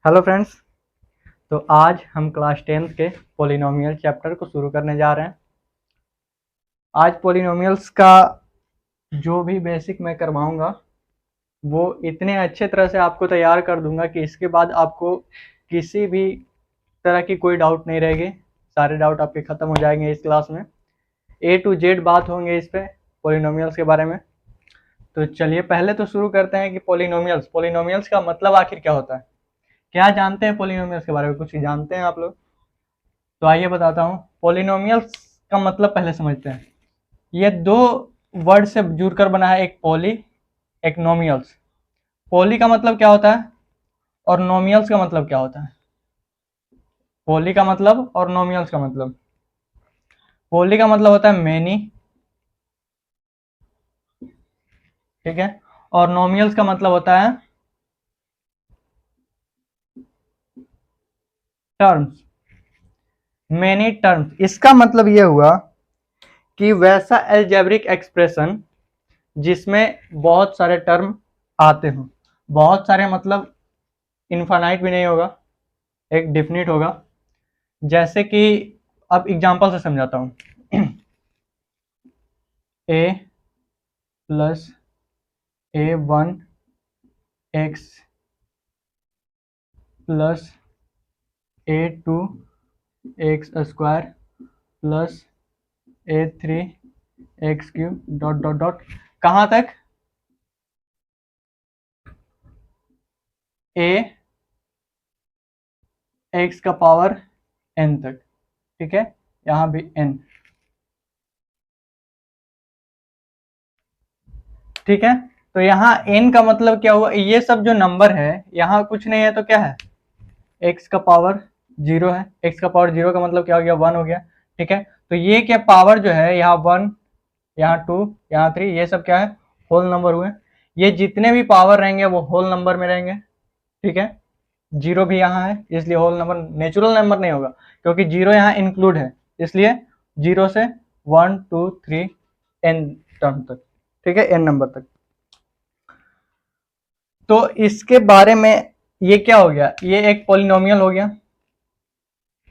Hello friends. तो आज हम क्लास 10th के पॉलिनोमियल चैप्टर को शुरू करने जा रहे हैं। आज पॉलिनोमियल्स का जो भी बेसिक मैं करवाऊंगा वो इतने अच्छे तरह से आपको तैयार कर दूंगा कि इसके बाद आपको किसी भी तरह की कोई डाउट नहीं रहेगी। सारे डाउट आपके ख़त्म हो जाएंगे इस क्लास में। A to Z बात होंगे इस पे पॉलिनोमियल्स के बारे में। तो चलिए पहले तो शुरू करते हैं कि पॉलिनोमियल्स का मतलब आखिर क्या होता है। क्या जानते हैं पॉलिनोमियल्स के बारे में? कुछ जानते हैं आप लोग? तो आइए बताता हूँ। पॉलिनोमियल्स का मतलब पहले समझते हैं। ये दो वर्ड से जुड़कर बना है, एक पॉली एक नोमियल्स। पॉली का मतलब क्या होता है और नोमियल्स का मतलब क्या होता है? पॉली का मतलब और नोमियल्स का मतलब। पॉली का मतलब होता है मेनी, ठीक है, और नोमियल्स का मतलब होता है टर्म्स, मेनी टर्म्स। इसका मतलब यह हुआ कि वैसा अलजेब्रिक एक्सप्रेशन जिसमें बहुत सारे टर्म आते हों। बहुत सारे मतलब इनफाइनाइट भी नहीं होगा, एक डिफिनिट होगा। जैसे कि अब एग्जांपल से समझाता हूँ। a plus a1 x plus a2 x square plus a3 x cube dot dot dot. कहाँ तक? a x का पावर n तक, ठीक है। यहाँ भी n, ठीक है। तो यहाँ n का मतलब क्या हुआ? ये सब जो नंबर है यहाँ कुछ नहीं है तो क्या है? x का पावर 0 है। x का पावर 0 का मतलब क्या हो गया? 1 हो गया, ठीक है। तो ये क्या पावर जो है, यहाँ 1, यहाँ 2, यहाँ 3, ये सब क्या है? होल नंबर हुए। ये जितने भी पावर रहेंगे वो होल नंबर में रहेंगे, ठीक है। 0 भी यहाँ है इसलिए होल नंबर, नेचुरल नंबर नहीं होगा क्योंकि 0 यहाँ इंक्लूड है, इसलिए 0 से 1 2 3 n टर्म तक, ठीक है, n नंबर तक। तो इसके बारे में ये क्या हो गया? ये एक पॉलिनोमियल हो गया,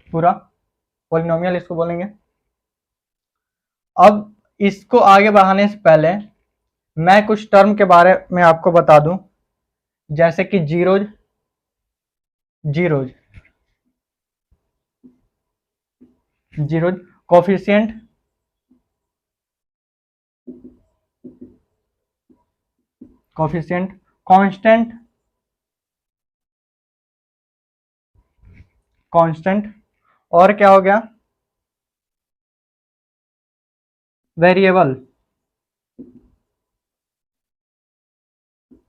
पूरा पॉलिनोमियल इसको बोलेंगे। अब इसको आगे बढ़ाने से पहले मैं कुछ टर्म के बारे में आपको बता दूं, जैसे कि zeros, zeros, zeros, coefficient, coefficient, constant, constant, और क्या हो गया? Variable,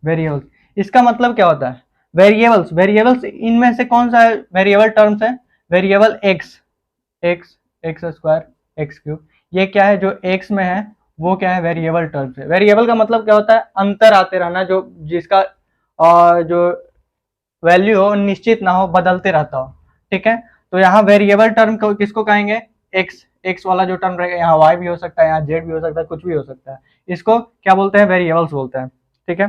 variables. इसका मतलब क्या होता है? वेरिएबल्स, वेरिएबल्स इनमें से कौन सा वेरिएबल टर्म्स है? Variable x, x, x square, x cube, ये क्या है? जो एक्स में है वो क्या है? वेरिएबल टर्म्स है। वेरिएबल का मतलब क्या होता है? अंतर आते रहना, जो जिसका जो वैल्यू हो निश्चित ना हो, बदलते रहता हो, ठीक है। तो यहाँ वेरिएबल टर्म को किसको कहेंगे? एक्स, एक्स वाला जो टर्म रहेगा, यहाँ वाई भी हो सकता है, यहाँ जेड भी हो सकता है, कुछ भी हो सकता है। इसको क्या बोलते हैं? वेरिएबल्स बोलते हैं, ठीक है।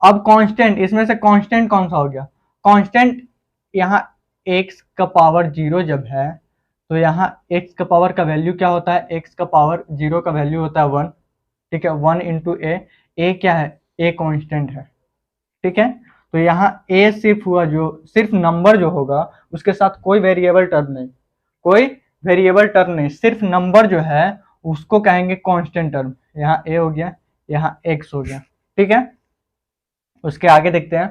अब कांस्टेंट, इसमें से कांस्टेंट कौन सा हो गया? कांस्टेंट यहाँ x का पावर 0 जब है तो यहाँ x का पावर का वैल्यू क्या होता है? x का पावर 0 का वैल्यू होता है 1, ठीक है। 1 इंटू ए क्या है? a कांस्टेंट है, ठीक है। तो यहाँ a सिर्फ हुआ, जो सिर्फ नंबर जो होगा उसके साथ कोई वेरिएबल टर्म नहीं, कोई वेरिएबल टर्म नहीं, सिर्फ नंबर जो है उसको कहेंगे कांस्टेंट टर्म। यहाँ a हो गया, यहाँ x हो गया, ठीक है। उसके आगे देखते हैं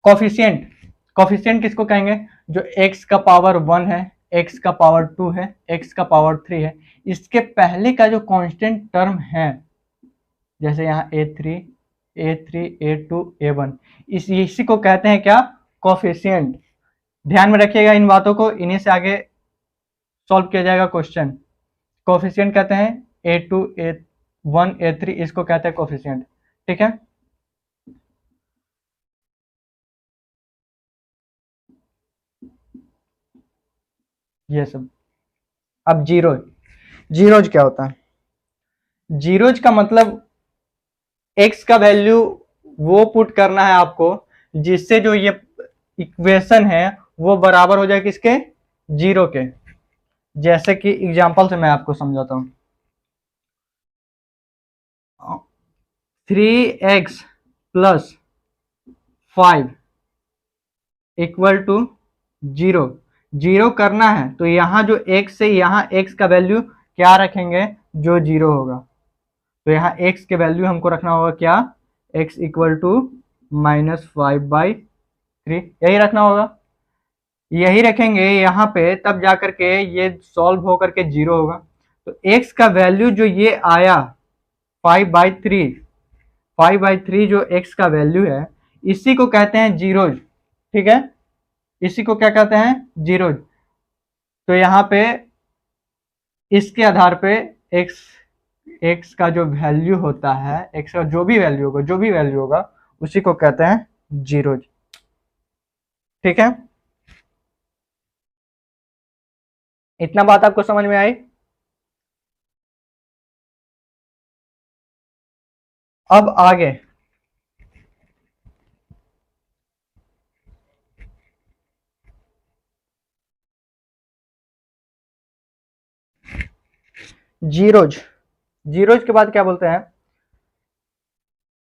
कोफिशिएंट। कोफिशिएंट किसको कहेंगे? जो x का पावर 1 है, x का पावर 2 है, x का पावर 3 है, इसके पहले का जो कांस्टेंट टर्म है, जैसे यहाँ a3, a3, a2, a1, इसी को कहते हैं क्या? कोफिशिएंट। ध्यान में रखिएगा इन बातों को, इन्हीं से आगे सॉल्व किया जाएगा क्वेश्चन। कोफिशिएंट कहते हैं a2, a1, a3, इसको कहते हैं कोफिशिएंट, ठीक है। ये सब। अब जीरोज, जीरोज क्या होता है? जीरोज का मतलब x का वैल्यू वो पुट करना है आपको जिससे जो ये इक्वेशन है वो बराबर हो जाए किसके, जीरो के। जैसे कि एग्जांपल से मैं आपको समझाता हूं, 3x plus 5 equal to zero. Zero करना है तो यहाँ जो x से यहाँ x का वैल्यू क्या रखेंगे, जो जीरो होगा। तो यहाँ x के वैल्यू हमको रखना होगा क्या, x इक्वल टू -5/3, यही रखना होगा। यही रखेंगे यहाँ पे, तब जा करके ये सॉल्व होकर के जीरो होगा। तो x का वैल्यू जो ये आया 5/3, 5/3 जो x का वैल्यू है, इसी को कहते हैं जीरोज। ठीक है, इसी को क्या कहते हैं, जीरोज। तो यहाँ पे इसके आधार पे x का जो वैल्यू होता है, x का जो भी वैल्यू होगा उसी को कहते हैं जीरोज। ठीक है, इतना बात आपको समझ में आई। अब आगे जीरोज, जीरोज के बाद क्या बोलते हैं,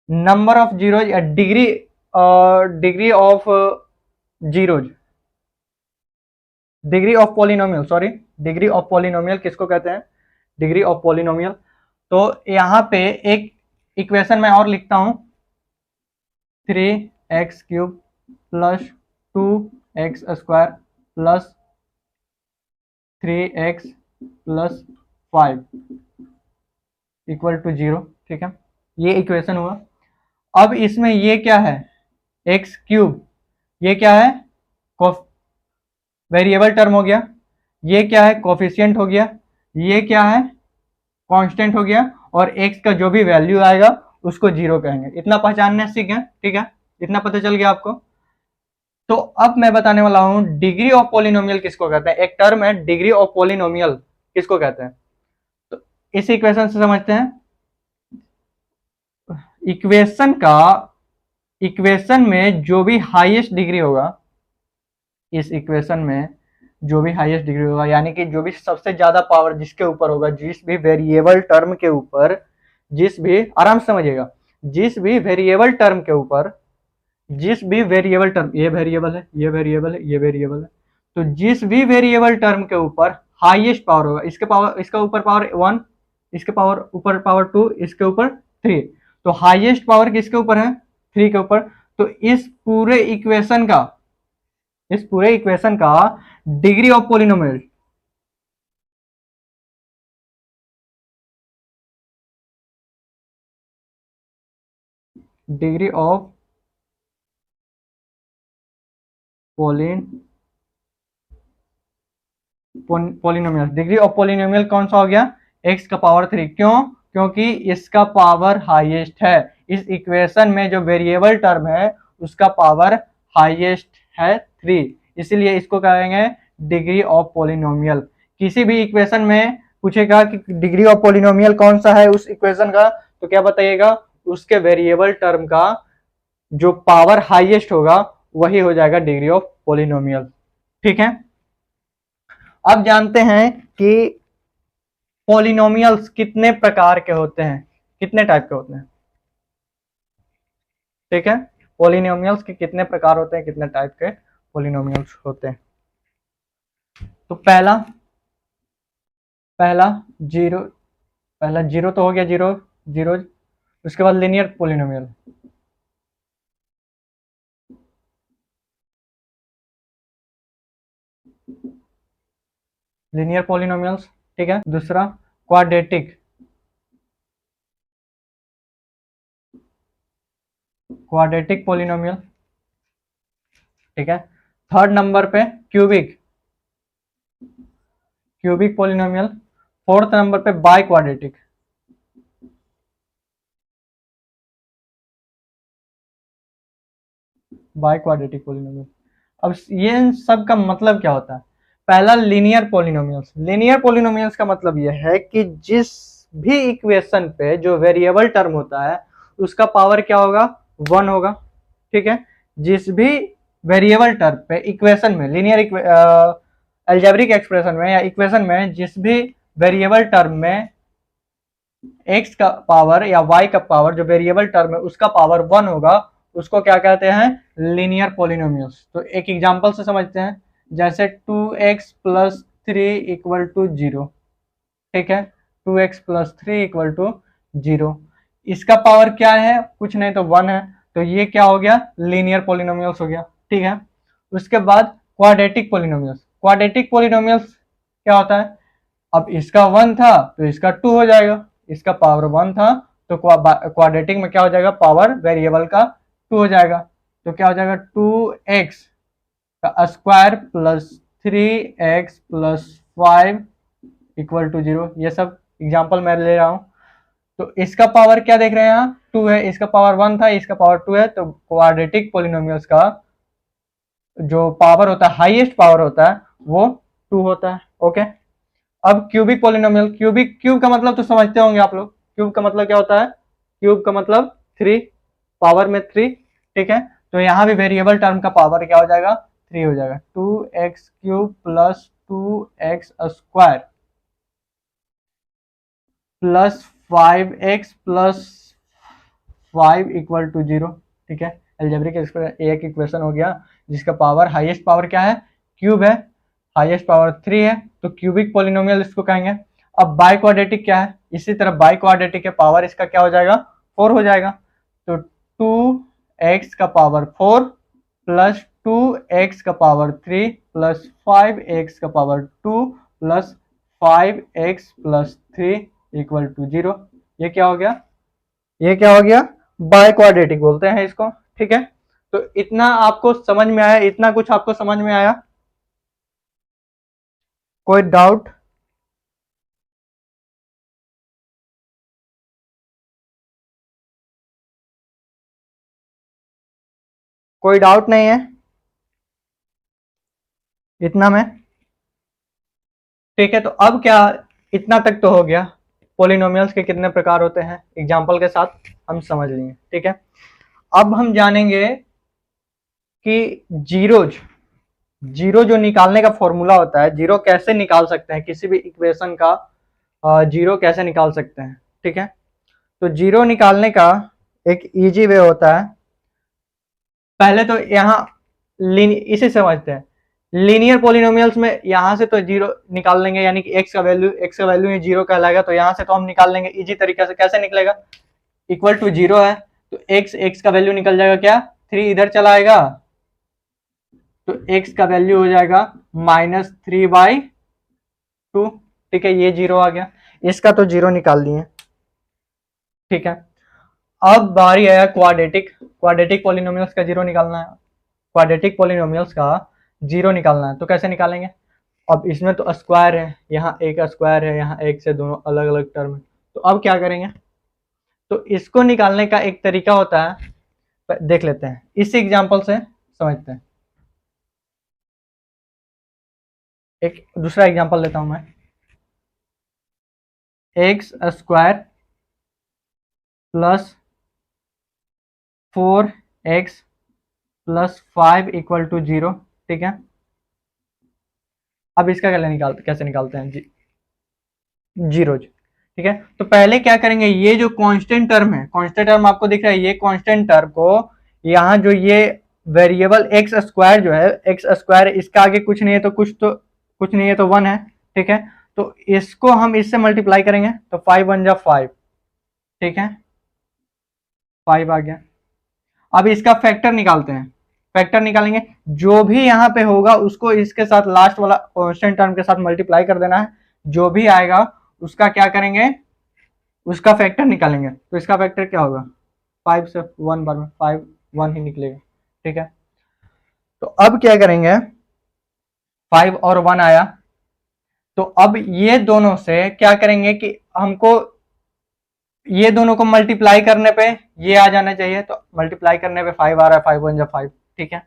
नंबर ऑफ जीरोज या degree of zeros, degree of polynomial, sorry, degree of polynomial किसको कहते हैं, डिग्री ऑफ पॉलिनोमियल। तो यहाँ पे एक इक्वेशन मैं और लिखता हूं, 3x³ plus 2x² plus 3x plus 5 equal to 0। ठीक है, ये इक्वेशन हुआ। अब इसमें ये क्या है, x³, ये क्या है, वेरिएबल टर्म हो गया। ये क्या है, कोफिशिएंट हो गया। ये क्या है, कांस्टेंट हो गया। और x का जो भी वैल्यू आएगा उसको जीरो कहेंगे। इतना पहचानने सीख गए, ठीक है, इतना पता चल गया आपको। तो अब मैं बताने वाला हूं डिग्री ऑफ पॉलिनोमियल किसको कहते हैं। एक टर्म है डिग्री ऑफ पॉलिनोमियल, किसको कहते हैं। तो इस इक्वेशन से समझते हैं। इक्वेशन में जो भी हाईएस्ट डिग्री होगा, इस इक्वेशन में जो भी हाईएस्ट डिग्री होगा, यानी कि जो भी सबसे ज्यादा पावर जिसके ऊपर होगा, जिस भी वेरिएबल टर्म के ऊपर, जिस भी, आराम से समझिएगा, जिस भी वेरिएबल टर्म के ऊपर, जिस भी वेरिएबल टर्म, ये वेरिएबल है, ये वेरिएबल है, ये वेरिएबल है, तो जिस भी वेरिएबल टर्म के ऊपर हाईएस्ट पावर होगा, इसके पावर, इसका ऊपर पावर 1, इसके पावर ऊपर पावर 2, इसके ऊपर 3, तो हाईएस्ट पावर किसके ऊपर है, 3 के ऊपर। तो इस पूरे इक्वेशन का degree of polynomial, degree of polynomial, degree of polynomial कौन सा हो गया, x का पावर 3। क्यों, क्योंकि इसका पावर हाईएस्ट है। इस इक्वेशन में जो वेरिएबल टर्म है उसका पावर हाईएस्ट है 3, इसीलिए इसको कहेंगे डिग्री ऑफ पॉलिनोमियल। किसी भी इक्वेशन में पूछेगा कि डिग्री ऑफ पॉलिनोमियल कौन सा है उस इक्वेशन का, तो क्या बताइएगा, उसके वेरिएबल टर्म का जो पावर हाईएस्ट होगा वही हो जाएगा डिग्री ऑफ पॉलिनोमियल। ठीक है, अब जानते हैं कि पॉलिनोमियल्स कितने प्रकार के होते हैं, कितने टाइप के होते हैं। ठीक है, पॉलिनोमियल्स के कितने प्रकार होते हैं, कितने टाइप के पॉलिनोमियल्स होते हैं। तो पहला जीरो तो हो गया, जीरो। उसके बाद लिनियर पॉलिनोमियल, लिनियर पॉलिनोमियल्स। ठीक है, दूसरा क्वाड्रेटिक पॉलिनोमियल। ठीक है, थर्ड नंबर पे क्यूबिक पॉलिनोमियल। फोर्थ नंबर पे बाई क्वाड्रेटिक पॉलिनोमियल। अब ये सब का मतलब क्या होता है। पहला लीनियर पॉलिनोमियल्स का मतलब यह है कि जिस भी इक्वेशन पे जो वेरिएबल टर्म होता है उसका पावर क्या होगा, 1 होगा। ठीक है, जिस भी वेरिएबल टर्म पे इक्वेशन में, लीनियर अलजेब्रिक एक्सप्रेशन में या इक्वेशन में जिस भी वेरिएबल टर्म में x का पावर या y का पावर, जो वेरिएबल टर्म है उसका पावर 1 होगा, उसको क्या कहते हैं, लीनियर पॉलिनोमियल्स। तो एक एग्जांपल से समझते हैं, जैसे 2x प्लस 3 इक्वल टू 0, ठीक है, 2x प्लस 3 इक्वल टू 0, इसका पावर क्या है, कुछ नहीं तो 1 है, तो ये क्या हो गया, लीनियर पॉलिनोमियल्स हो गया, ठीक है। उसके बाद क्वाड्रेटिक पॉलिनोमियल्स, क्वाड्रेटिक पॉलिनोमियल्स क्या होता है, अब इसका 1 था तो इसका 2 हो जाएगा, इसका पावर 1 था तो क्वाड्रेटिक में क्या हो जाएगा, पावर वेरिएबल का 2 हो जाएगा, तो क्या हो जाएगा 2x का square plus 3x plus 5 equal to 0। ये सब एग्जांपल मैं ले रहा हूं। तो इसका पावर क्या देख रहे हैं यहाँ, 2 है, इसका पावर 1 था, इसका पावर 2 है, तो क्वाड्रेटिक पॉलिनोमियल्स का जो पावर होता है, हाईएस्ट पावर होता है, वो 2 होता है। ओके, अब क्यूबिक पॉलिनोमियल, क्यूब का मतलब तो समझते होंगे आप लोग, क्यूब का मतलब क्या होता है, क्यूब का मतलब 3, पावर में 3, ठीक है। तो यहाँ भी वेरिएबल टर्म का पावर क्या हो जाएगा, 3 हो जाएगा, 2x cube plus 2x square plus 5x plus 5 equal to 0, ठीक है। अलजेब्रिक एक इक्वेशन हो गया जिसका पावर, हाईएस्ट पावर क्या है, क्यूब है, हाईएस्ट पावर 3 है, तो क्यूबिक पॉलिनोमियल इसको कहेंगे। अब बाई क्वाड्रेटिक क्या है, इसी तरह बाई क्वाड्रेटिक के पावर इसका क्या हो जाएगा, 4 हो जाएगा, तो 2x का पावर 4 प्लस 2x का पावर 3 प्लस 5x का power 2 plus 5x plus 3 equal to 0। ये क्या हो गया, ये क्या हो गया, बाई क्वाड्रेटिक बोलते हैं इसको, ठीक है। तो इतना आपको समझ में आया, इतना कुछ आपको समझ में आया, कोई डाउट, कोई डाउट नहीं है इतना में, ठीक है। तो अब क्या, इतना तक तो हो गया, पॉलिनोमियल्स के कितने प्रकार होते हैं एग्जांपल के साथ हम समझ लेंगे, ठीक है। अब हम जानेंगे कि जीरो जो निकालने का फॉर्मूला होता है, जीरो कैसे निकाल सकते हैं, किसी भी इक्वेशन का जीरो कैसे निकाल सकते हैं, ठीक है। तो जीरो निकालने का एक इजी वे होता है, पहले तो यहाँ इसे समझते हैं, लीनियर पॉलिनोमियल्स में यहाँ से तो जीरो निकाल लेंगे, यानी कि x का वैल्यू जीरो कहलाएगा, तो यहाँ से तो हम निकाल लेंगे इजी तरीके से। कैसे निकलेगा, इक्वल टू 0 है तो x का वैल्यू निकल जाएगा क्या, 3 इधर चला आएगा, तो x का वैल्यू हो जाएगा -3/2, ठीक है, ये 0 आ गया, इसका तो 0 निकाल लिए, ठीक है। अब बारी आया क्वाड्रेटिक पॉलिनोमियल्स का 0 निकालना है, क्वाड्रेटिक पॉलिनोमियल्स का 0 निकालना है, तो कैसे निकालेंगे, अब इसमें तो स्क्वायर है, यहाँ एक स्क्वायर है, यहाँ एक से दोनों अलग अलग टर्म है, तो अब क्या करेंगे, तो इसको निकालने का एक तरीका होता है, देख लेते हैं, इस एग्जांपल से समझते हैं। एक दूसरा एग्जांपल लेता हूं मैं, x square plus 4x plus 5 equal to 0, ठीक है। अब इसका कैसे निकालते हैं जीरो, ठीक है। तो पहले क्या करेंगे, ये जो कांस्टेंट टर्म है, कांस्टेंट टर्म आपको दिख रहा है, ये कांस्टेंट टर्म को यहाँ जो ये वेरिएबल एक्स स्क्वायर जो है, एक्स स्क्वायर इसका आगे कुछ नहीं है तो कुछ नहीं है तो 1 है, ठीक है। तो इसको हम इससे मल्टीप्लाई करेंगे, तो 5 1 जा 5, ठीक है, 5 आ गया। अब इसका फैक्टर निकालते हैं, फैक्टर निकालेंगे, जो भी यहाँ पे होगा उसको इसके साथ लास्ट वाला कांस्टेंट टर्म के साथ मल्टीप्लाई कर देना है, जो भी आएगा उसका क्या करेंगे, उसका फैक्टर निकालेंगे, तो इसका फैक्टर क्या होगा, 5 से 1 बार में 5 1 ही निकलेगा, ठीक है। तो अब क्या करेंगे, 5 और 1 आया, तो अब ये दोनों से क्या करेंगे कि हमको ये दोनों को मल्टीप्लाई करने पे ये आ जाना चाहिए, तो मल्टीप्लाई करने पे 5 आ रहा है, 5 1 जा 5, ठीक है।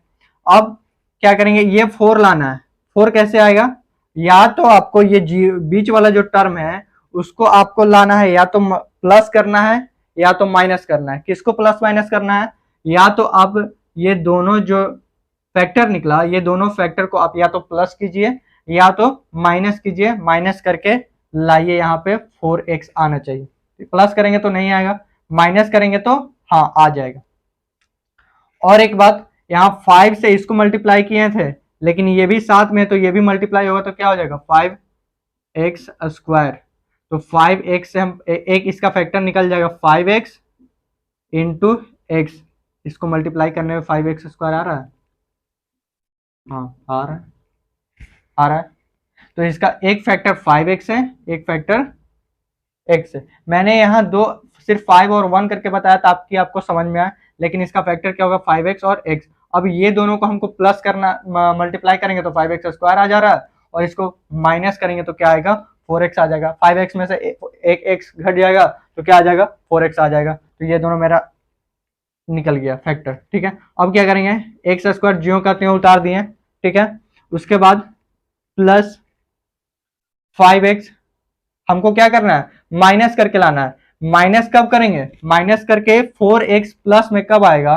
अब क्या करेंगे, ये 4 लाना है, 4 कैसे आएगा, या तो आपको ये बीच वाला जो टर्म है उसको आपको लाना है, या तो प्लस करना है या तो माइनस करना है। किसको प्लस माइनस करना है, या तो आप ये दोनों जो फैक्टर निकला, ये दोनों फैक्टर को आप या तो प्लस कीजिए या तो माइनस कीजिए, माइनस करके लाइए यहाँ पे 4x आना चाहिए। प्लस करेंगे तो नहीं आएगा, माइनस करेंगे तो हाँ आ जाएगा। और एक बात, यहाँ 5 से इसको मल्टीप्लाई किए थे, लेकिन ये भी साथ में, तो ये भी मल्टीप्लाई होगा तो क्या हो जाएगा 5x स्क्वायर। तो 5x से हम एक इसका फैक्टर निकल जाएगा 5x इंटू एक्स, इसको मल्टीप्लाई करने में 5x स्क्वायर आ रहा है, हाँ आ रहा है, आ रहा है। तो इसका एक फैक्टर 5x है, एक फैक्टर x है। मैंने यहाँ दो सिर्फ 5 और 1 करके बताया था आपकी आपको समझ में आया, लेकिन इसका फैक्टर क्या होगा 5x और x। अब ये दोनों को हमको प्लस करना, मल्टीप्लाई करेंगे तो 5x स्क्वायर आ जा रहा है, और इसको माइनस करेंगे तो क्या आएगा 4x आ जाएगा। 5x में से एक x घट जाएगा तो क्या आ जाएगा 4x आ जाएगा। तो ये दोनों मेरा निकल गया फैक्टर, ठीक है। अब क्या करेंगे, एक्स स्क्वायर ज्यों का त्यों उतार दिए, ठीक है। उसके बाद प्लस 5x, हमको क्या करना है माइनस करके लाना है। माइनस कब करेंगे, माइनस करके 4x प्लस में कब आएगा,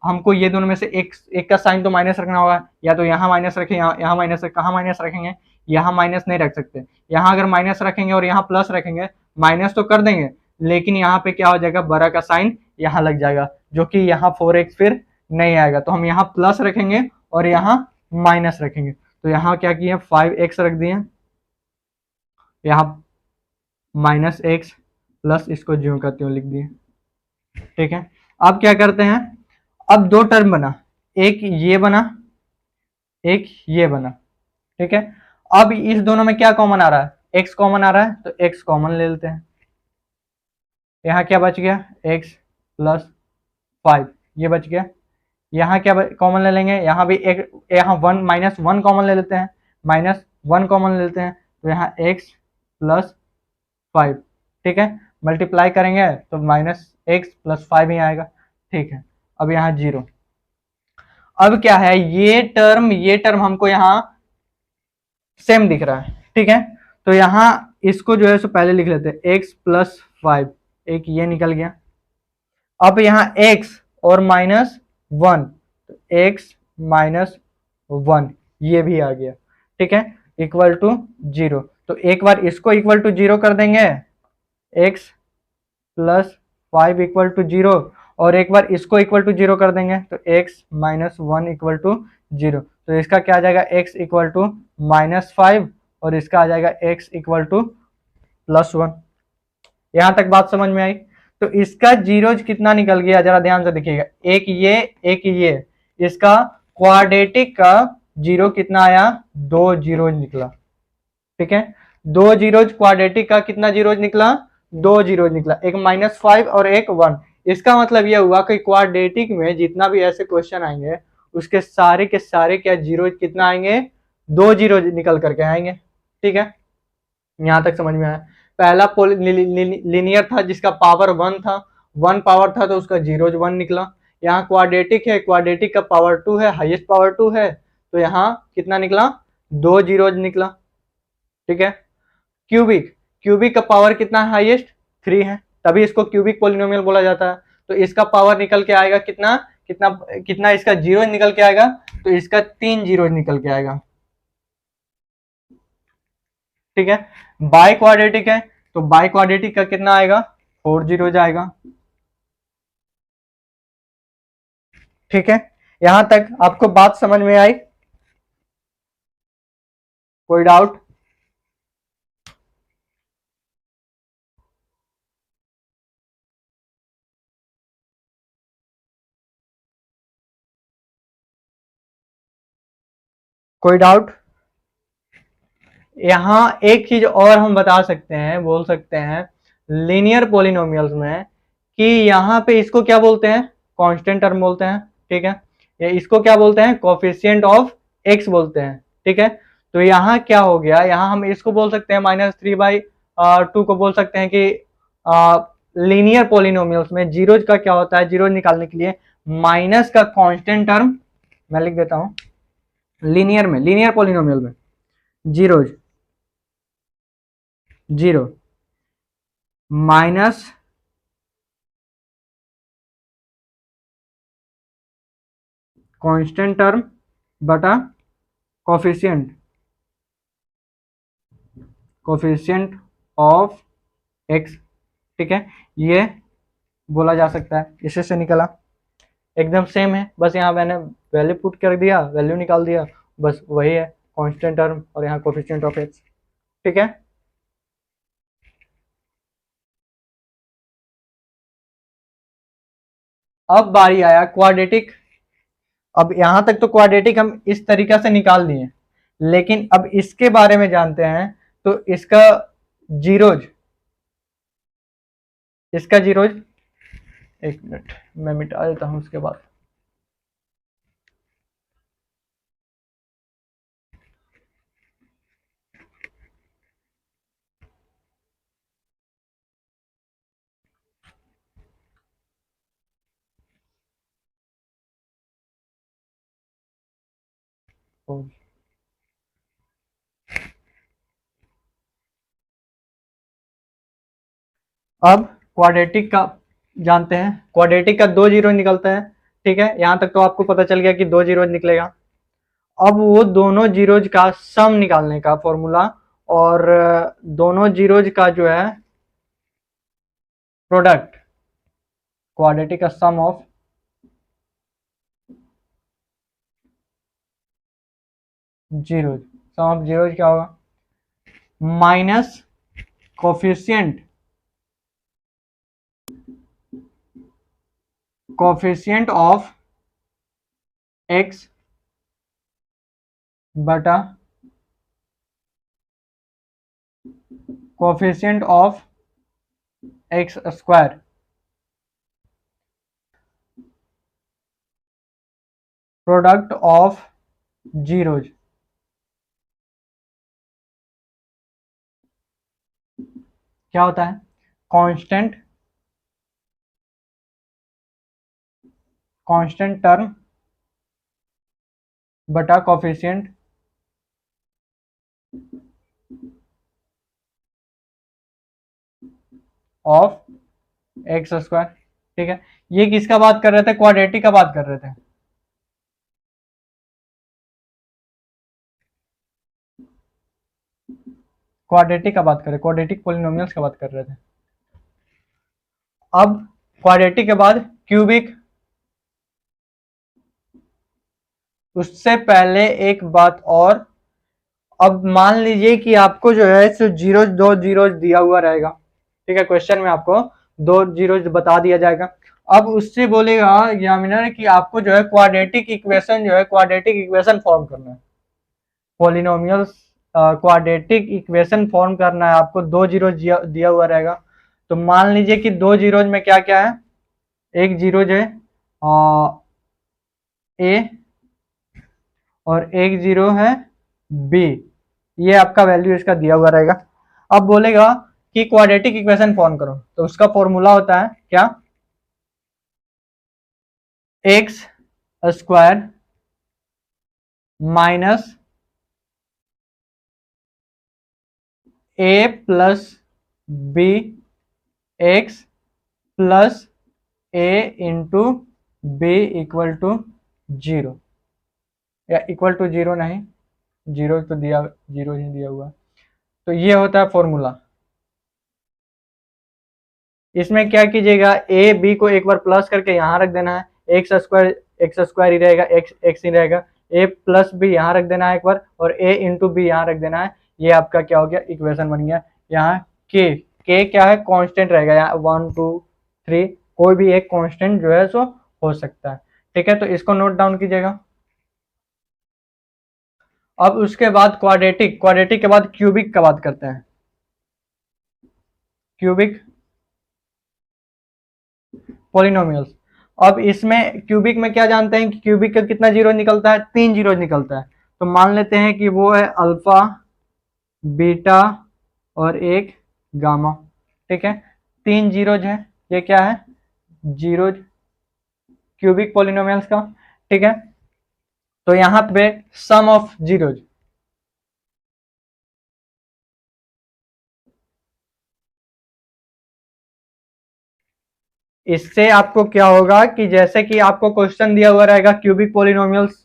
हमको ये दोनों में से एक का साइन तो माइनस रखना होगा, या तो यहाँ माइनस रखें, यहाँ माइनस, कहाँ माइनस रखेंगे, यहाँ माइनस नहीं रख सकते। यहाँ अगर माइनस रखेंगे और यहाँ प्लस रखेंगे, माइनस तो कर देंगे, लेकिन यहाँ पे क्या हो जाएगा बड़ा का साइन यहाँ लग जाएगा, जो कि यहाँ 4x फिर नहीं आएगा। तो हम यहाँ प्लस रखेंगे और यहाँ माइनस रखेंगे। तो यहाँ क्या किए 5x रख दिए, यहाँ माइनस एक्स प्लस, इसको ज्यों का त्यों लिख दिए, ठीक है। अब क्या करते हैं, अब दो टर्म बना, एक ये बना, एक ये बना, ठीक है। अब इस दोनों में क्या कॉमन आ रहा है, x कॉमन आ रहा है, तो x कॉमन ले लेते हैं। यहाँ क्या बच गया x प्लस 5, ये बच गया। यहाँ क्या कॉमन ले लेंगे, यहाँ भी एक, यहाँ 1 माइनस 1 कॉमन ले लेते हैं, माइनस 1 कॉमन ले लेते हैं, तो यहाँ x प्लस 5, ठीक है। मल्टीप्लाई करेंगे तो माइनस एक्स प्लस 5 ही आएगा, ठीक है। अब यहाँ 0। अब क्या है, ये टर्म हमको यहाँ सेम दिख रहा है, ठीक है। तो यहाँ इसको जो है सो पहले लिख लेते हैं x प्लस 5, एक ये निकल गया। अब यहाँ x और माइनस 1, तो x माइनस 1 ये भी आ गया, ठीक है, इक्वल टू 0। तो एक बार इसको इक्वल टू 0 कर देंगे, x प्लस 5 इक्वल टू 0, और एक बार इसको इक्वल टू 0 कर देंगे तो x माइनस 1 इक्वल टू 0। तो इसका क्या आ जाएगा x इक्वल टू माइनस 5, और इसका आ जाएगा x इक्वल टू प्लस 1। यहां तक बात समझ में आई। तो इसका जीरोज कितना निकल गया जरा ध्यान से देखिएगा, एक ये एक ये, इसका क्वाड्रेटिक का जीरो कितना आया, 2 जीरोज निकला, ठीक है। 2 जीरोज क्वाड्रेटिक का कितना जीरोज निकला, 2 जीरोज निकला, एक -5 और एक 1। इसका मतलब यह हुआ कि क्वाड्रेटिक में जितना भी ऐसे क्वेश्चन आएंगे उसके सारे के सारे क्या जीरोज कितना आएंगे, 2 जीरोज निकल करके आएंगे, ठीक है। यहां तक समझ में आया। पहला लिनियर था जिसका पावर 1 था, 1 पावर था तो उसका जीरोज 1 निकला। यहाँ क्वाड्रेटिक है, क्वाड्रेटिक का पावर 2 है, हाईएस्ट पावर 2 है, तो यहाँ कितना निकला, 2 जीरोज निकला, ठीक है। क्यूबिक, क्यूबिक का पावर कितना है हाईएस्ट, 3 है, तभी इसको क्यूबिक पोलिनोमियल बोला जाता है। तो इसका पावर निकल के आएगा कितना कितना कितना, इसका जीरो निकल के आएगा, तो इसका 3 जीरो निकल के आएगा, ठीक है। बाई क्वाड्रेटिक है तो बाई क्वाड्रेटिक का कितना आएगा, 4 जीरो जाएगा, ठीक है। यहां तक आपको बात समझ में आई, कोई डाउट। कोई डाउट। यहाँ एक चीज और हम बता सकते हैं, बोल सकते हैं लीनियर पोलिनोमियल्स में कि यहाँ पे इसको क्या बोलते हैं, कांस्टेंट टर्म बोलते हैं, ठीक है। ये इसको क्या बोलते हैं, कोफिशिएंट ऑफ एक्स बोलते हैं, ठीक है। तो यहाँ क्या हो गया, यहाँ हम इसको बोल सकते हैं -3/2 को बोल सकते हैं कि लीनियर पोलिनोमियल्स में जीरोज का क्या होता है, जीरोज निकालने के लिए माइनस का कांस्टेंट टर्म, मैं लिख देता हूँ, लीनियर में, लीनियर पोलिनोमियल में जीरोज 0 माइनस कांस्टेंट टर्म बटा कोफिशिएंट ऑफ एक्स, ठीक है, ये बोला जा सकता है। इसे से निकला एकदम सेम है, बस यहाँ मैंने वैल्यू पुट कर दिया, वैल्यू निकाल दिया, बस वही है कांस्टेंट टर्म और यहाँ कोफिशिएंट ऑफ एक्स, ठीक है। अब बारी आया क्वाड्रेटिक। अब यहां तक तो क्वाड्रेटिक हम इस तरीका से निकाल दिए, लेकिन अब इसके बारे में जानते हैं। तो जीरोज इसका जीरोज, एक मिनट मैं मिटा देता हूं उसके बाद। अब क्वाड्रेटिक का जानते हैं, क्वाड्रेटिक का 2 जीरो निकलता है, ठीक है, यहां तक तो आपको पता चल गया कि 2 जीरो निकलेगा। अब वो दोनों जीरोज का सम निकालने का फॉर्मूला, और दोनों जीरोज का जो है प्रोडक्ट, क्वाड्रेटिक का sum of zeros, sum of zeros क्या होगा, माइनस कोफिशिएंट ऑफ एक्स बटा coefficient of x square, product of zeros. क्या होता है, कांस्टेंट टर्म बटा कोफिशिएंट ऑफ एक्स स्क्वायर, ठीक है। ये किसका बात कर रहे थे, क्वाड्रेटिक का बात कर रहे थे। क्वाड्रेटिक का बात कर रहे, क्वाड्रेटिक पोलिनोमियल्स का बात कर रहे थे। अब क्वाड्रेटिक के बाद क्यूबिक। उससे पहले एक बात और, अब मान लीजिए कि आपको जो है सो जीरो, 2 जीरो दिया हुआ रहेगा, ठीक है, क्वेश्चन में आपको 2 जीरो बता दिया जाएगा। अब उससे बोलेगा एग्जामिनर कि आपको जो है क्वाड्रेटिक इक्वेशन जो है क्वाड्रेटिक इक्वेशन फॉर्म करना है, पॉलिनोमियल्स क्वाड्रेटिक इक्वेशन फॉर्म करना है आपको, 2 जीरो दिया हुआ रहेगा। तो मान लीजिए कि 2 जीरोज में क्या क्या है, एक जीरो जो है ए और एक जीरो है बी, ये आपका वैल्यू इसका दिया हुआ रहेगा। अब बोलेगा कि क्वाड्रेटिक इक्वेशन फॉर्म करो, तो उसका फॉर्मूला होता है क्या, x square minus a plus b x plus a into b equal to zero, या इक्वल टू जीरो नहीं, जीरो तो दिया, जीरो ही दिया हुआ। तो ये होता है फॉर्मूला। इसमें क्या कीजिएगा, ए बी को एक बार प्लस करके यहाँ रख देना है, एक्स स्क्वायर ही रहेगा, एक्स एक्स ही रहेगा, ए प्लस बी यहाँ रख देना है एक बार, और ए इंटू बी यहाँ रख देना है। ये आपका क्या हो गया, इक्वेशन बन गया। यहाँ के क्या है, कांस्टेंट रहेगा, यहाँ 1 2 3 कोई भी एक कांस्टेंट जो है सो हो सकता है, ठीक है। तो इसको नोट डाउन कीजिएगा। अब उसके बाद क्वाड्रेटिक, क्वाड्रेटिक के बाद क्यूबिक का बात करते हैं। Cubic polynomials. अब इसमें क्यूबिक में क्या जानते हैं कि क्यूबिक का कितना जीरो निकलता है, 3 जीरो निकलता है। तो मान लेते हैं कि वो है अल्फा बीटा और एक गामा, ठीक है, 3 जीरोज है, ये क्या है, जीरोज क्यूबिक पॉलिनोमियल्स का, ठीक है। तो यहां पे सम ऑफ जीरोज, इससे आपको क्या होगा कि जैसे कि आपको क्वेश्चन दिया हुआ रहेगा, क्यूबिक पॉलिनोमियल्स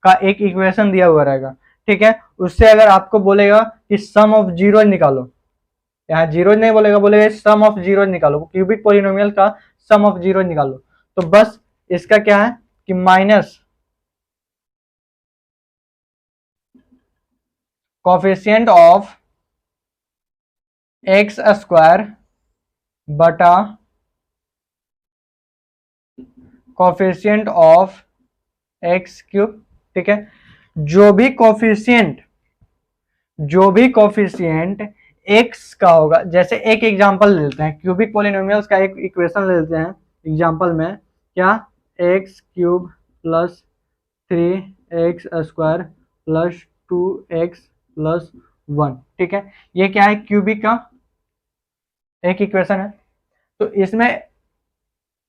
का एक इक्वेशन दिया हुआ रहेगा, ठीक है, उससे अगर आपको बोलेगा कि सम ऑफ जीरो निकालो, यहाँ जीरो नहीं बोलेगा, बोलेगा सम ऑफ जीरो निकालो, क्यूबिक पॉलिनोमियल का सम ऑफ जीरो निकालो, तो बस इसका क्या है कि minus coefficient of x square बटा कोफिशिएंट ऑफ एक्स क्यूब, ठीक है। जो भी कोफिशिएंट एक्स का होगा, जैसे एक एग्जांपल ले लेते हैं, क्यूबिक पॉलिनोमियल्स का एक इक्वेशन ले लेते हैं एग्जांपल में, क्या, x cube plus 3x square plus 2x plus 1, ठीक है, ये क्या है, क्यूबिक का एक इक्वेशन है। तो इसमें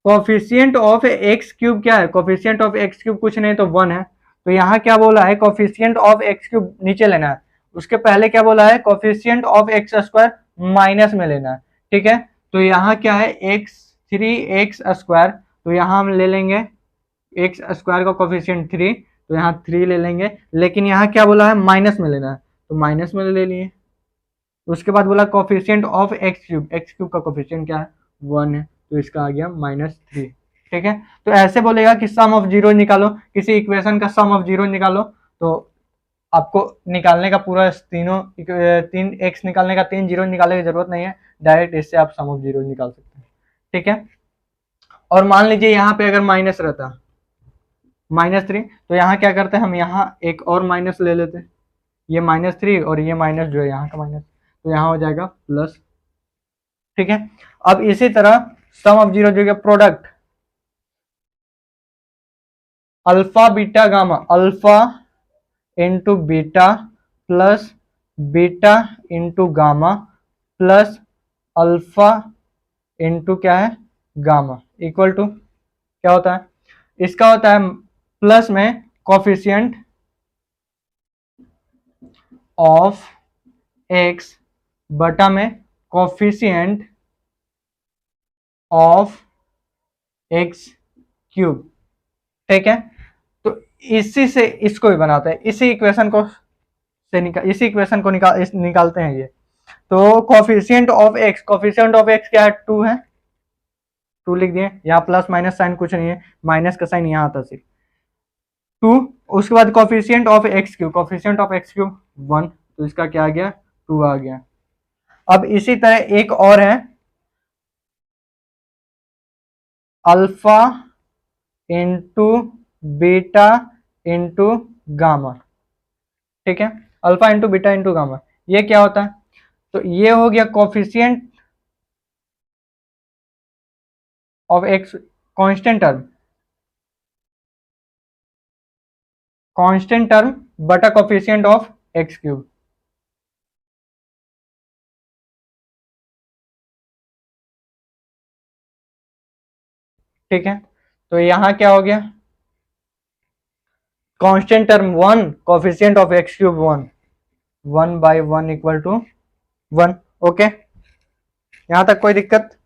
कोफिशिएंट ऑफ एक्स क्यूब क्या है, कोफिशिएंट ऑफ एक्स क्यूब कुछ नहीं तो 1 है, तो यहाँ क्या बोला है, कोफिशिएंट ऑफ एक्स क्यूब नीचे लेना है, उसके पहले क्या बोला है, coefficient of x square minus में लेना है, ठीक है। तो यहाँ क्या है, एक्स 3x स्क्वायर, तो यहाँ हम ले लेंगे एक्स स्क्वायर का कोफिशिएंट 3, तो यहाँ 3 ले लेंगे, लेकिन यहाँ क्या बोला है, माइनस में लेना है, तो माइनस में ले लिए। उसके बाद बोला कोफिशिएंट ऑफ एक्स क्यूब का कोफिशिएंट क्या है, 1 है, तो इसका आ गया -3, ठीक है। तो ऐसे बोलेगा कि सम ऑफ जीरो निकालो, किसी इक्वेशन का सम ऑफ जीरो निकालो, तो आपको निकालने का पूरा तीनों 3x निकालने का 3 जीरो निकालने की जरूरत नहीं है, डायरेक्ट इससे आप सम ऑफ जीरो निकाल सकते हैं, ठीक है। और मान लीजिए यहाँ पे अगर माइनस रहता -3, तो यहाँ क्या करते हैं, हम यहाँ एक और माइनस ले लेते हैं, ये -3 और ये माइनस जो है यहाँ का माइनस, तो यहाँ हो जाएगा प्लस, ठीक है। अब इसी तरह सम ऑफ जीरो जो है product alpha beta gamma, alpha into beta plus beta into gamma plus alpha into क्या है, गामा, इक्वल टू क्या होता है, इसका होता है प्लस में कोफिशिएंट ऑफ एक्स बटा में कोफिशिएंट ऑफ एक्स क्यूब, ठीक है। तो इसी से इसको भी बनाते हैं, इसी इक्वेशन को निकालते हैं ये। तो कोफिशिएंट ऑफ एक्स क्या है, 2 है, 2 लिख दिए, यहाँ प्लस माइनस साइन कुछ नहीं है, माइनस का साइन यहाँ आता सिर्फ 2। उसके बाद कोफिशिएंट ऑफ एक्स क्यूब 1, तो इसका क्या आ गया, 2 आ गया। अब इसी तरह एक और है, alpha into beta into gamma, ठीक है, alpha into beta into gamma, ये क्या होता है, तो ये हो गया coefficient of x, constant term बटा कोफिशिएंट ऑफ एक्स क्यूब, ठीक है। तो यहां क्या हो गया, constant term 1, coefficient of x cube 1, 1/1 equal to 1, okay. यहां तक कोई दिक्कत,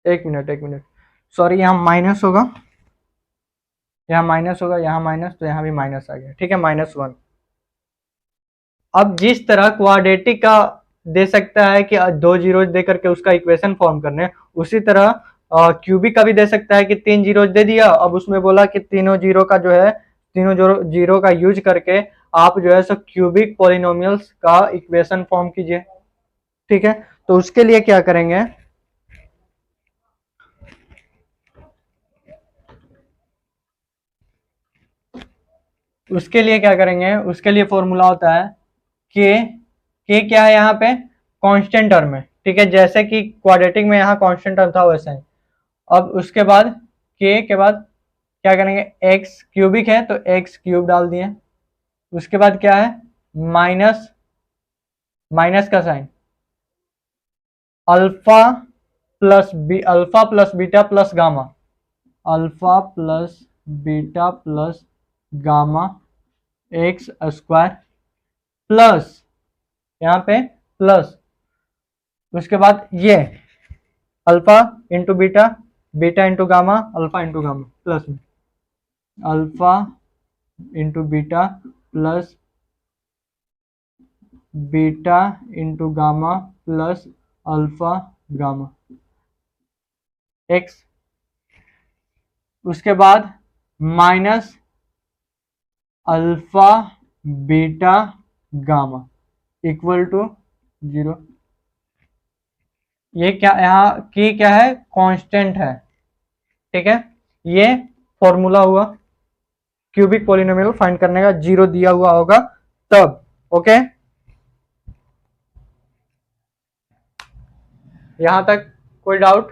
एक मिनट, सॉरी, यहाँ माइनस होगा, यहाँ माइनस, तो यहाँ भी माइनस आ गया, ठीक है, -1। अब जिस तरह क्वाड्रेटिक का दे सकता है कि 2 जीरो दे करके उसका इक्वेशन फॉर्म करने, उसी तरह क्यूबिक का भी दे सकता है कि 3 जीरो दे दिया, अब उसमें बोला कि तीनों जीरो का जो है, तीनों जीरो का यूज करके आप जो है सो क्यूबिक पॉलिनोमियल्स का इक्वेशन फॉर्म कीजिए, ठीक है। तो उसके लिए क्या करेंगे, उसके लिए फॉर्मूला होता है के क्या है, यहाँ पे कांस्टेंट टर्म है, ठीक है, जैसे कि क्वाड्रेटिक में यहाँ कांस्टेंट टर्म था वैसे ही। अब उसके बाद के के बाद क्या करेंगे, एक्स क्यूबिक है तो एक्स क्यूब डाल दिए, उसके बाद क्या है, माइनस का sign, alpha plus beta plus gamma, alpha plus beta plus gamma x square plus, यहाँ पे प्लस उसके बाद ये alpha into beta, beta into gamma, alpha into gamma plus में alpha into beta plus beta into gamma plus alpha gamma x. उसके बाद minus alpha beta gamma equal to 0। ये क्या यहाँ की क्या है, कांस्टेंट है, ठीक है। ये फॉर्मूला हुआ क्यूबिक पॉलिनोमियल फाइंड करने का, 0 दिया हुआ होगा तब, ओके। यहां तक कोई डाउट?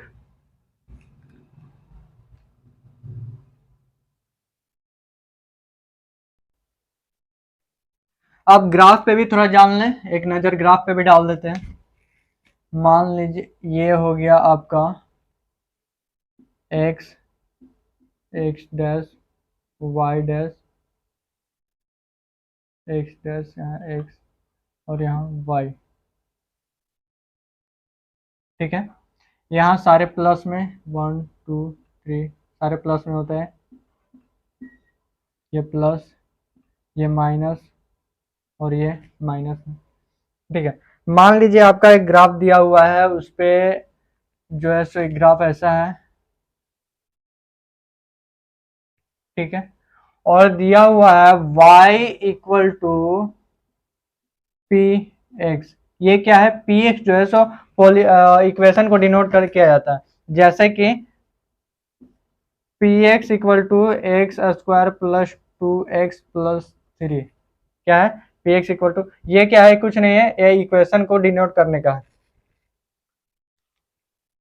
अब ग्राफ पे भी थोड़ा जान लें, एक नजर ग्राफ पे भी डाल देते हैं। मान लीजिए ये हो गया आपका x, x dash, y dash, x dash, यहाँ x और यहाँ y, ठीक है। यहाँ सारे प्लस में 1 2 3 सारे प्लस में होते हैं, ये प्लस, ये माइनस और ये माइनस, ठीक है। मान लीजिए आपका एक ग्राफ दिया हुआ है, उस पे जो है सो एक ग्राफ ऐसा है, ठीक है, और दिया हुआ है y equal to p x. ये क्या है, पी एक्स जो है सो इक्वेशन को डिनोट कर किया जाता है, जैसे कि p x equal to x square plus 2x plus 3। क्या है, पी एक्स इक्वल टू, ये क्या है, कुछ नहीं है, ये इक्वेशन को डिनोट करने का है।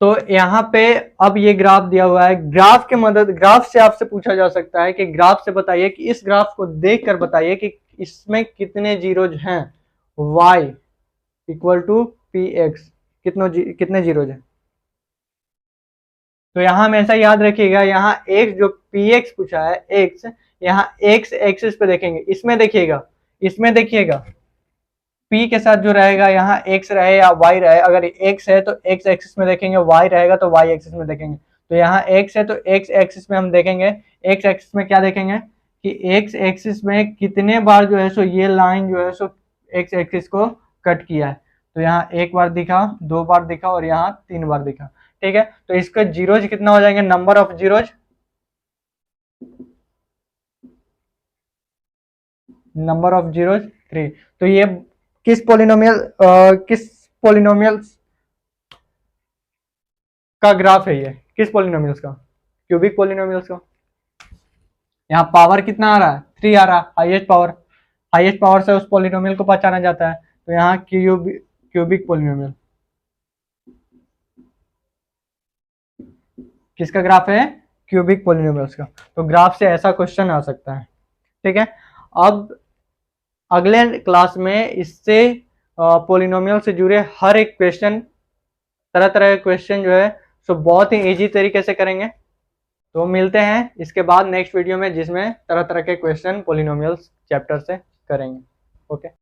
तो यहाँ पे अब ये ग्राफ दिया हुआ है, ग्राफ के मदद, ग्राफ से आपसे पूछा जा सकता है कि ग्राफ से बताइए कि इस ग्राफ को देखकर बताइए कि इसमें कितने जीरोज हैं। y equal to p x, कितने जीरोज हैं। तो यहाँ हमेशा याद रखिएगा, यहाँ x जो पी एक्स पूछा है, x यहाँ x एक्सिस पे देखेंगे, इसमें देखिएगा p के साथ जो रहेगा यहाँ x रहे या y रहे, अगर x है तो x एक्सिस में देखेंगे, y रहेगा तो y एक्सिस में देखेंगे। तो यहाँ x है तो x एक्सिस में हम देखेंगे, x एक्सिस में क्या देखेंगे कि x एक्सिस में कितने बार जो है सो ये लाइन जो है सो x एक्सिस को कट किया है। तो यहाँ एक बार दिखा, 2 बार दिखा और यहाँ 3 बार दिखा, ठीक है। तो इसका जीरोज कितना हो जाएंगे, number of zeros, number of zeros 3। तो ये किस पॉलिनोमियल का ग्राफ है, ये किस पॉलिनोमियल्स का, क्यूबिक पॉलिनोमियल्स का। यहाँ पावर कितना आ रहा है, 3 आ रहा है, हाईएस्ट पावर से उस पॉलिनोमियल को पहचाना जाता है। तो यहाँ क्यूबिक पॉलिनोमियल किसका ग्राफ है, क्यूबिक पॉलिनोमियल्स का। तो ग्राफ से ऐसा क्वेश्चन आ सकता है, ठीक है। अब अगले क्लास में इससे पॉलिनोमियल से जुड़े हर एक क्वेश्चन, तरह तरह के क्वेश्चन जो है सो बहुत ही इजी तरीके से करेंगे। तो मिलते हैं इसके बाद नेक्स्ट वीडियो में, जिसमें तरह तरह के क्वेश्चन पॉलिनोमियल्स चैप्टर से करेंगे। ओके।